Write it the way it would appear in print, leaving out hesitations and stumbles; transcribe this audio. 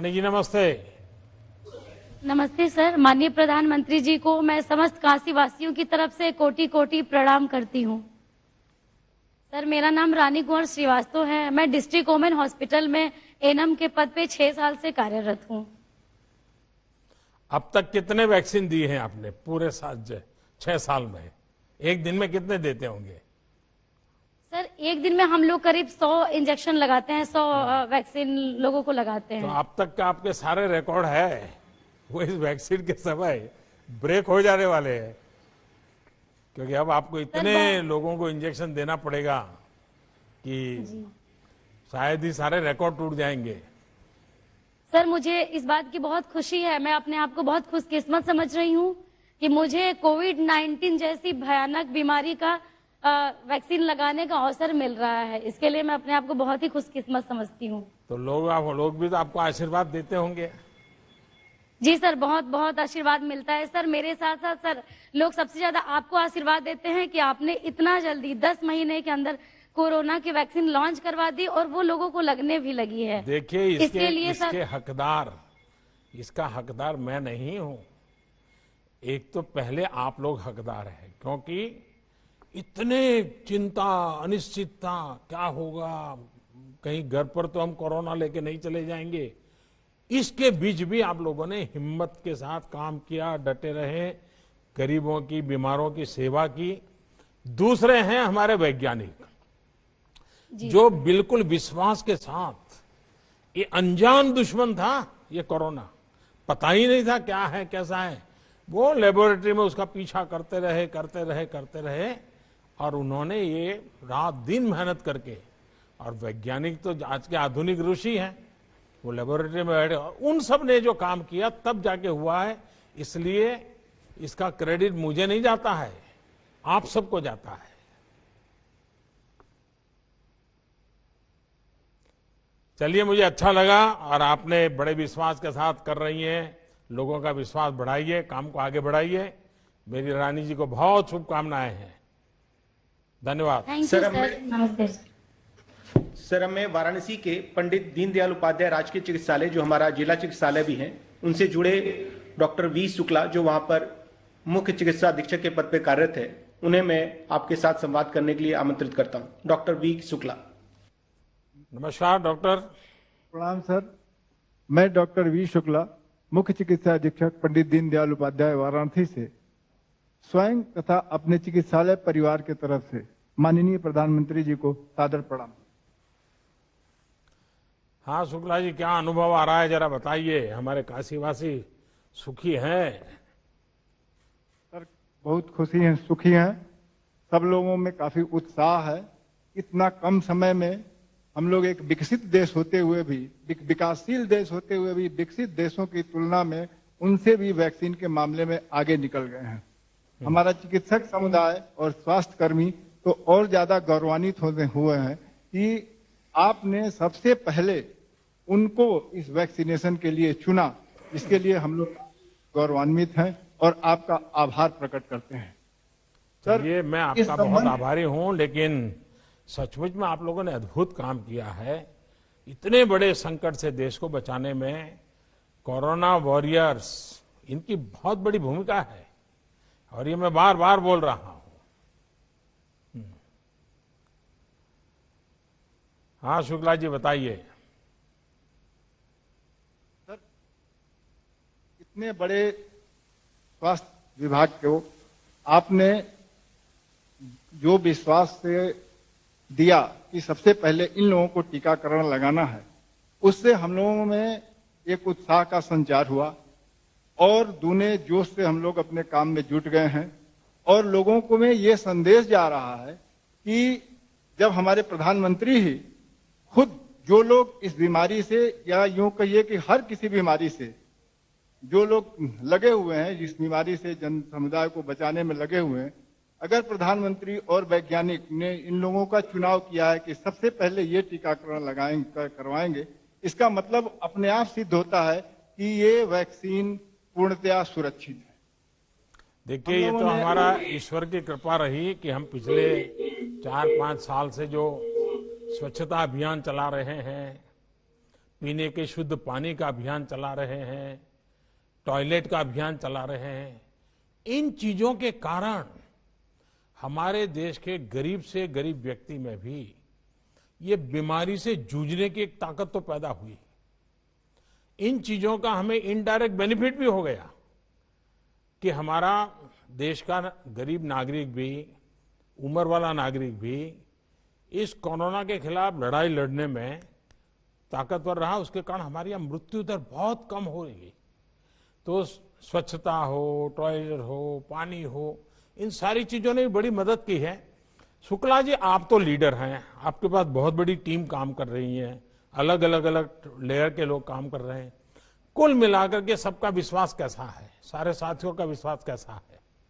रानी जी नमस्ते। नमस्ते सर। माननीय प्रधानमंत्री जी को मैं समस्त काशी वासियों की तरफ से कोटि कोटि प्रणाम करती हूँ। सर मेरा नाम रानी कुंवर श्रीवास्तव है। मैं डिस्ट्रिक्ट वुमेन हॉस्पिटल में एनएम के पद पे 6 साल से कार्यरत हूँ। अब तक कितने वैक्सीन दिए हैं आपने पूरे 6 साल में? एक दिन में कितने देते होंगे? सर एक दिन में हम लोग करीब 100 इंजेक्शन लगाते हैं, 100 वैक्सीन लोगों को लगाते हैं। तो अब तक का आपके सारे रिकॉर्ड है वो इस वैक्सीन के समय ब्रेक हो जाने वाले हैं, क्योंकि अब आपको इतने लोगों को इंजेक्शन देना पड़ेगा कि शायद ही सारे रिकॉर्ड टूट जाएंगे। सर मुझे इस बात की बहुत खुशी है। मैं अपने आप को बहुत खुशकिस्मत समझ रही हूँ कि मुझे कोविड-19 जैसी भयानक बीमारी का वैक्सीन लगाने का अवसर मिल रहा है। इसके लिए मैं अपने आप को बहुत ही खुशकिस्मत समझती हूँ। तो लोग भी तो आपको आशीर्वाद देते होंगे। जी सर, बहुत बहुत आशीर्वाद मिलता है सर। मेरे साथ साथ सर लोग सबसे ज्यादा आपको आशीर्वाद देते हैं कि आपने इतना जल्दी 10 महीने के अंदर कोरोना की वैक्सीन लॉन्च करवा दी और वो लोगों को लगने भी लगी है। देखिए इसका हकदार मैं नहीं हूं। एक तो पहले आप लोग हकदार हैं, क्योंकि इतने चिंता, अनिश्चितता, क्या होगा, कहीं घर पर तो हम कोरोना लेके नहीं चले जाएंगे। इसके बीच भी आप लोगों ने हिम्मत के साथ काम किया, डटे रहे, गरीबों की, बीमारों की सेवा की। दूसरे हैं हमारे वैज्ञानिक, जो बिल्कुल विश्वास के साथ, ये अनजान दुश्मन था ये कोरोना, पता ही नहीं था क्या है कैसा है, वो लेबोरेटरी में उसका पीछा करते रहे और उन्होंने ये रात दिन मेहनत करके, और वैज्ञानिक तो आज के आधुनिक ऋषि हैं, वो लेबोरेटरी में बैठे, उन सब ने जो काम किया तब जाके हुआ है। इसलिए इसका क्रेडिट मुझे नहीं जाता है, आप सबको जाता है। चलिए, मुझे अच्छा लगा और आपने बड़े विश्वास के साथ कर रही हैं। लोगों का विश्वास बढ़ाइए, काम को आगे बढ़ाइए। मेरी रानी जी को बहुत शुभकामनाएं हैं। धन्यवाद। Thank you sir. नमस्ते सर। हमें वाराणसी के पंडित दीनदयाल उपाध्याय राजकीय चिकित्सालय, जो हमारा जिला चिकित्सालय भी है, उनसे जुड़े डॉक्टर वी शुक्ला, जो वहां पर मुख्य चिकित्सा अधीक्षक के पद पर कार्यरत है, उन्हें मैं आपके साथ संवाद करने के लिए आमंत्रित करता हूं। Doctor V Shukla. नमस्कार डॉक्टर। प्रणाम सर। मैं डॉक्टर वी शुक्ला, मुख्य चिकित्सा अधीक्षक पंडित दीनदयाल उपाध्याय वाराणसी से स्वयं तथा अपने चिकित्सालय परिवार के तरफ से माननीय प्रधानमंत्री जी को सादर प्रणाम। हाँ शुक्ला जी, क्या अनुभव आ रहा है जरा बताइए। हमारे काशीवासी सुखी हैं? सर बहुत खुशी हैं, सुखी हैं। सब लोगों में काफी उत्साह है। इतना कम समय में हम लोग एक विकसित देश होते हुए भी, विकासशील देश होते हुए भी, विकसित देशों की तुलना में उनसे भी वैक्सीन के मामले में आगे निकल गए हैं। हमारा चिकित्सक समुदाय और स्वास्थ्य कर्मी तो और ज्यादा गौरवान्वित हुए हैं कि आपने सबसे पहले उनको इस वैक्सीनेशन के लिए चुना। इसके लिए हम लोग गौरवान्वित हैं और आपका आभार प्रकट करते हैं। सर ये मैं आपका बहुत आभारी हूं, लेकिन सचमुच में आप लोगों ने अद्भुत काम किया है। इतने बड़े संकट से देश को बचाने में कोरोना वॉरियर्स, इनकी बहुत बड़ी भूमिका है और ये मैं बार बार बोल रहा हूं। हाँ शुक्ला जी बताइए। सर इतने बड़े स्वास्थ्य विभाग को आपने जो विश्वास से दिया कि सबसे पहले इन लोगों को टीकाकरण लगाना है, उससे हम लोगों में एक उत्साह का संचार हुआ और दूने जोश से हम लोग अपने काम में जुट गए हैं। और लोगों को में ये संदेश जा रहा है कि जब हमारे प्रधानमंत्री ही खुद, जो लोग इस बीमारी से, या यूं कहिए कि हर किसी बीमारी से जो लोग लगे हुए हैं, जिस बीमारी से जन समुदाय को बचाने में लगे हुए हैं, अगर प्रधानमंत्री और वैज्ञानिक ने इन लोगों का चुनाव किया है कि सबसे पहले ये टीकाकरण करवाएंगे, इसका मतलब अपने आप सिद्ध होता है कि ये वैक्सीन पूर्णतया सुरक्षित है। देखिए ये तो हमारा ईश्वर की कृपा रही कि हम पिछले 4-5 साल से जो स्वच्छता अभियान चला रहे हैं, पीने के शुद्ध पानी का अभियान चला रहे हैं, टॉयलेट का अभियान चला रहे हैं। इन चीजों के कारण हमारे देश के गरीब से गरीब व्यक्ति में भी ये बीमारी से जूझने की एक ताकत तो पैदा हुई। इन चीजों का हमें इनडायरेक्ट बेनिफिट भी हो गया कि हमारा देश का गरीब नागरिक भी, उम्र वाला नागरिक भी इस कोरोना के खिलाफ लड़ाई लड़ने में ताकतवर रहा। उसके कारण हमारी यहाँ मृत्यु दर बहुत कम हो रही है। तो स्वच्छता हो, टॉयलेट हो, पानी हो, इन सारी चीजों ने भी बड़ी मदद की है। शुक्ला जी, आप तो लीडर हैं, आपके पास बहुत बड़ी टीम काम कर रही है, अलग अलग लेयर के लोग काम कर रहे हैं। कुल मिलाकर के सबका विश्वास कैसा है, सारे साथियों का विश्वास कैसा है?